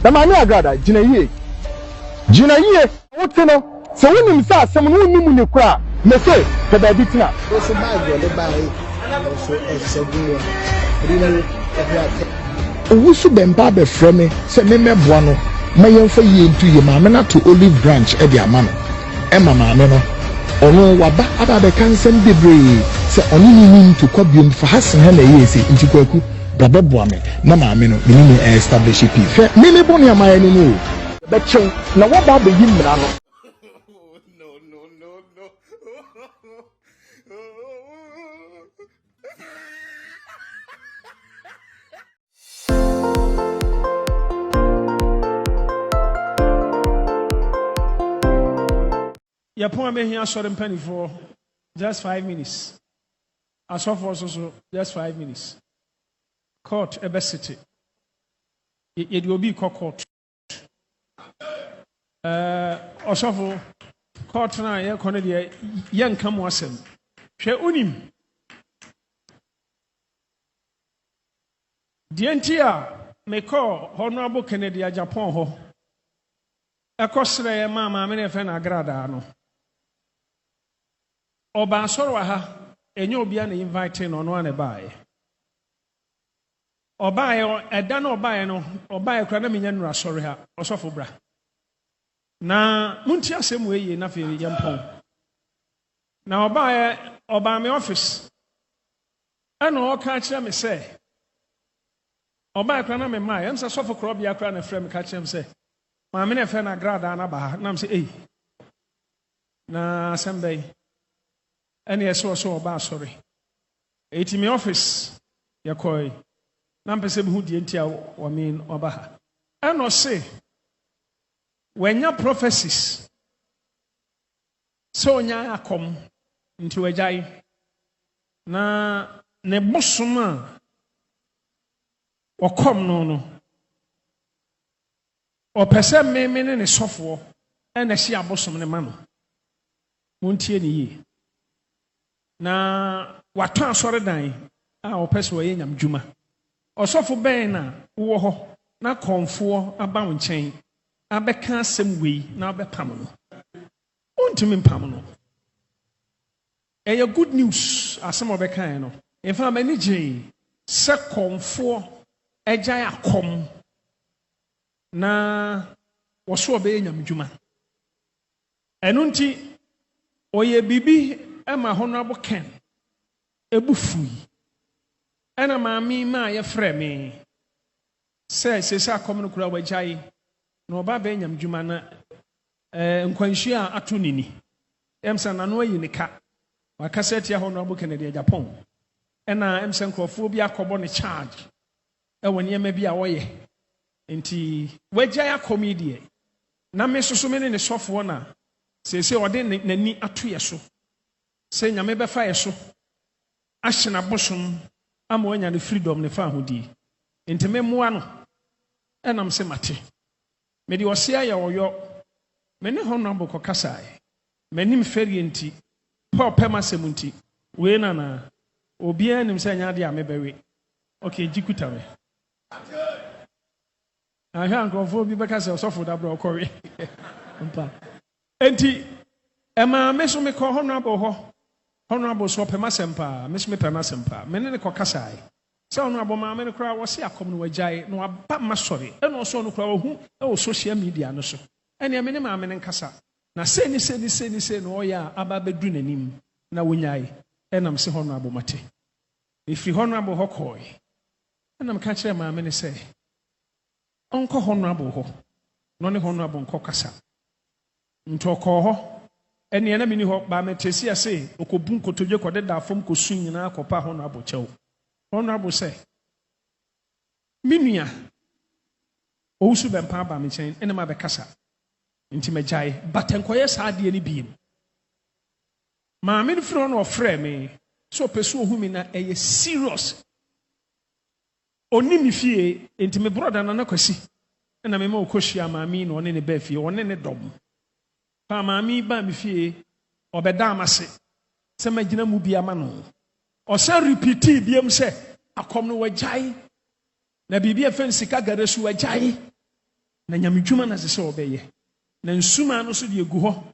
na maame Agradaa gyina yie wote no so wonim sa asɛm no wonim ne kura me se ka da bi tina so bag de bag so eseguwa rino ebrate owusu bemba be frame se memeboa no mayemfa yie ntu ye maame na to olive branch e di ama no e maame no ono waba aba be kansem bebre se oni ni ntu kwabiom fa hasen ha na yesi nti kwaku babeboa me na maame no me ni establish pi fe me boni amaya ni no be chen na wo ba be yimra no Your poor man here short and penny for just 5 minutes. I saw for also just 5 minutes. Court obesity. It will be court. Also for court now, yeah, Cornelia, young come wasem. She unim. The NTR may call Honorable Kennedy Japan ho. A costly mamma, many of an Agradaa no. Oba soro ha enyo bia na invite no no ane bae obae eda na obae no obae kra na menya nura soro ha osofo bra na munti asem we na fe yempon na oba me office ana o ka kire me se obae kra na me mai em se sofo kro bia kra na frem ka kire me se ma me na fe na Agradaa na ba na me se na asembei and yes, also about sorry. 80 me office, ya koi. Nampese who the entia or mean obaha. And no say when your prophecies so nya come into a jai na ne bosuma or come no or pese me ne software and a share bosom ne mano. Muntie ni na wato asore dan a opese wo yenyam djuma osofo ben na wo ho na konfo aba wo nchen abeka asem wei na abepam no ontimi mpam no good news asem obeka no in fact many je se konfo ejan akom na wo so obe yenyam djuma enunti oye bibi Emma Honorable Ken Ebufui Ena mami ma ye frame se sa komno kura wajai no ba be nyam djuma na nkwanhyi a ato nini emsa na no ayinika wakaseti Honorable Ken de Japan ena emsa nkrofo bi akobo ne charge woni ema bi a woye nti wajai akomedie na me soso me ne sofo na se ode nani ato yeso se nyame befa yeso ahyena bosom ama wanya ne freedom ne fa hodi enti memmoa no enam se mate me di osia ya oyo me ne Honorable kokasai menim feri enti pa pema semunti we na obi anim se nya de amebewe okay jikuta me aha nkrofo bi beka se osofo da bro okore mpa enti ema meso me ko Honorable ho Honorable so pema sempa me pema sempa me ne kokasai se Honorable ma me kra wo se akom no wajai no aba masori e no so no kra wo hu e wo social media no so ene me ne ma me nkasa na se ni no ya aba bedu nanim na wonyai enam se Honorable mate ifi Honorable hokoi enam ka kire ma me ne se onko Honorable ho no ne Honorable nkokasa ntoko ho ene na mini ho ba metesi ase okobun kotodwe kode da fom kosu nyina akopa Honorable chew Honorable say minua owusu bempa ba me chen ene ma be kasa nti majai batenkoye saade ni biem ma me fro no ofre me so pesu ohumi na eye serious oni mi fie nti me brother na nakwasi ena me ma okohia ma mi na one ne ba fie one ne dom pa mami ba mi fie obeda amase se magina mu bia ma no o se repeat biem se akom no wajai na bibia fen sika garesu wajai na nyamedwuma na se obeye na nsuma no so de egu ho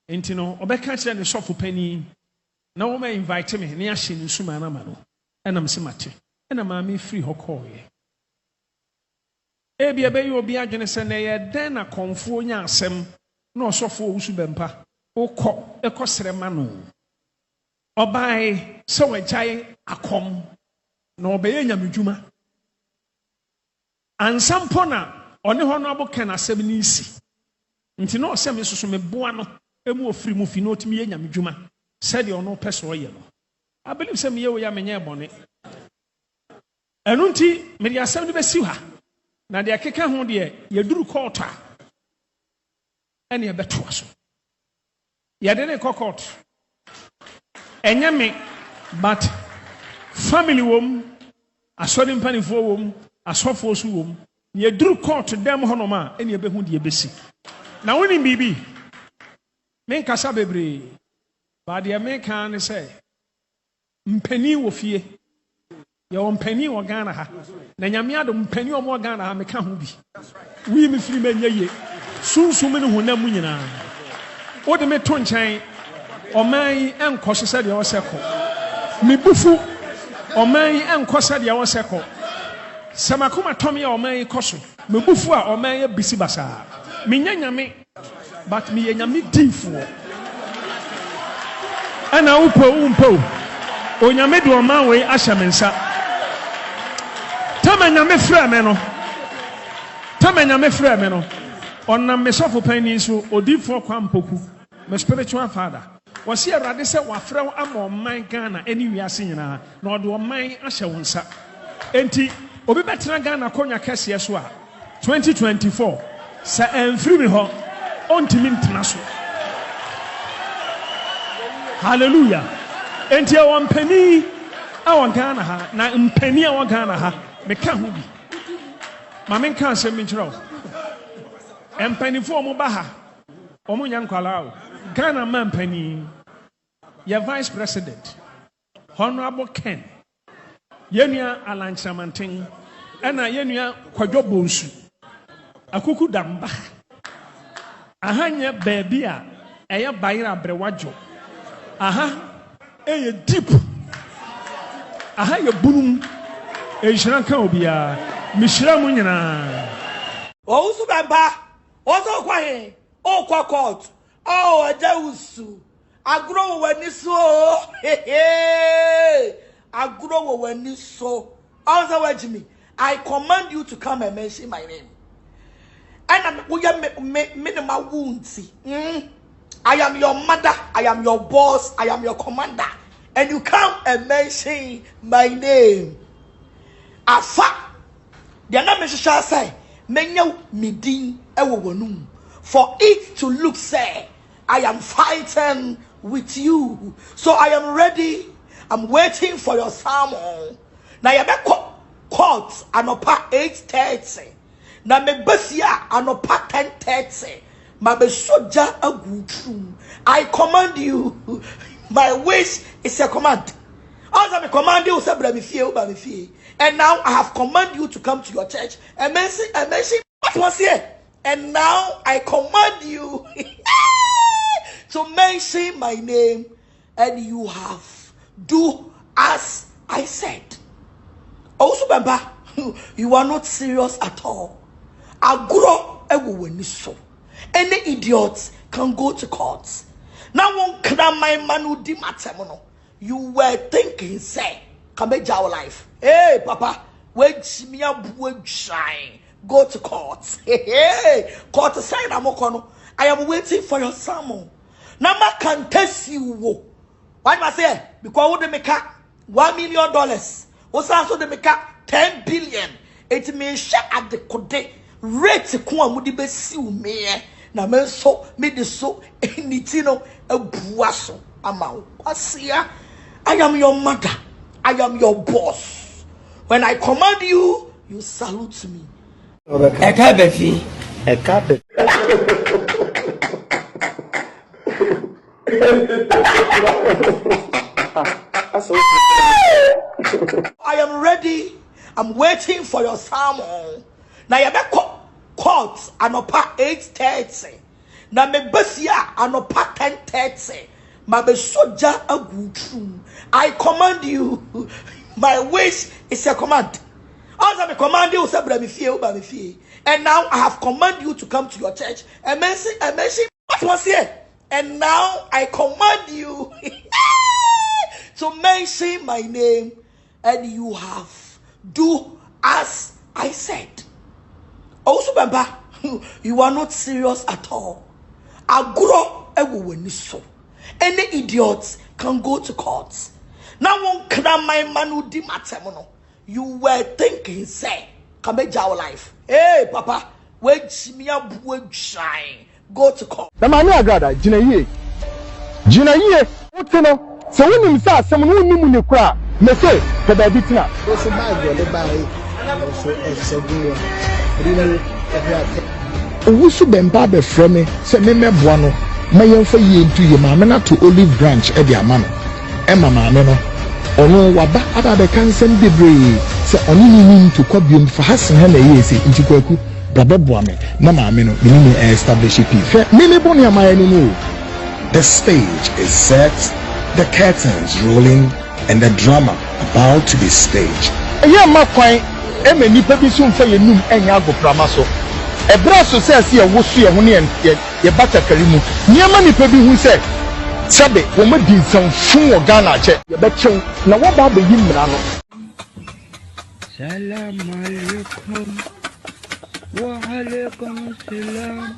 enti no obeka kire ne sofo pani na wo ma invite me ne ahye ne nsuma na ma no enam se mate ena ma me free ho call ye ebi ebe yi obi adwene se na ye den na konfo nya asem na osofo owusu bempa okọ ekosere ma no obai se wagyae akom na obeye nyamedwuma ansampo na one honorable ken asem ni isi nti no se me soso me boa no emu ofiri mu fi no otimi ye nyamedwuma said you no person ye no I believe se me ye wo ya menye bone enu nti me dia asem de besi ha na de akeka ho de ye duru court a ene ye beto aso ye de ne court enye me but family wom asori mpanifo wom asofo su wom ye duru court dem ho no ma ene ye behu de ye besi na woni bibi men kasa bebre ba de me kan ne say mpani wo fie ye wo mpani wo Ghana ha na nyame ado mpani wo Ghana ha me ka ho bi wi me firi manya ye sunsum ne honam nyina wo de me to nkyɛn oman enkoso se de wo seko me bufu oman enkoso de wo seko samakoma tom ya oman koso me bufu a oman ya bisi basa me nyanyame but me nyame difo ana umpo onyame de oman we ahya mensa tamanyame frɛ me no onam me sofo pani so odifo kwa mpoku me spiritual father wasi awrade sɛ wafrɛ ama oman Ghana ani wiase nyina na ɔde oman ahyɛ wo nsa enti obi betena Ghana konya kɛseɛ so a 2024 sa emfiri me ho ontimi ntena so hallelujah enti e won pani awon Ghana ha na mpani awon Ghana ha me ka ho bi ma men kan se me nkyerɛ empanifo mo ba ha omo nya nkwala o Ghana man pani ye vice president honorable Ken yenua alanchamanten ena yenua kwadwo bonsu akuku damba ahanya baabi a eye bayira brewadwo aha eye deep aha ye bunum ehira kan obia mihira mu nyina ousu baba ozo kwa he o kwa court o ajausu agro wani so agro wani so also watch me I command you to come and mention my name and we are minimal wounds. I am your mother, I am your boss, I am your commander, and you come and mention my name. Afa, the name shall say, Menyo midin ewo for it to look say, I am fighting with you. So I am ready. I'm waiting for your sermon. Now you be court anopa 8:30. Na me besia anopa 10:30. Ma be soja agutu. I command you. My wish is a command. Also me command you say bra me fie. And now I have commanded you to come to your church. And mention what was here. And now I command you to mention my name, and you have do as I said. Also, Baba, you are not serious at all. Agro ewu so. Any idiots can go to court. Now one can my man who di matemono. You were thinking, say, come your life. Hey, Papa, wait me up, shine. Go to court. Hey, court sign amokono. I am waiting for your sermon. Nama can test you. Why must I say? Because they make $1 million. What's also they make 10 billion. It means share at the code rate kwa mudi besi ume na menso me de so enitino ebuaso ama wasia. I am your mother. I am your boss. When I command you, you salute me. Ekabefi. I am ready. I'm waiting for your sermon. Now you be court anopa 8:30 na me basia anopa 10:30 ma be soja agutu. I command you. My wish is a command. As I command you, and now I have commanded you to come to your church. And mention what was here. And now I command you to mention my name, and you have do as I said. Also, Bamba, you are not serious at all. Agro so. Any idiots can go to courts. Now one cram my manu di matemono. You were thinking, say, come your life. Hey, Papa, wait me up, shine. Go to court. The man Agradaa, Jinaye. What's no? So when you say someone who knew me cry, me say, the baby tina. Also, my girl, the boy, also asuu. Owusu bemba be frame me, say me buano. My young for ye into your mamma to olive branch at your man. Emma mamma. Ono waba aba be kan sem bebre se oni ni to kwabiom for hasen ha na yesi nti kwaku brabe boame na maame no ni establish pi fe me boni amaya ni no. The stage is set, the curtains rolling, and the drama about to be staged. Eye ma kwan e ma nipa bi so mfa yenum enya agoprama so e bra so se se wosu ye ho ne ye batakari mu niema nipa bi hu se sabe wo ma di sanfun o Ghana che ye be chew na wo ba be yimra no. Salam alaikum wa alaikum salam.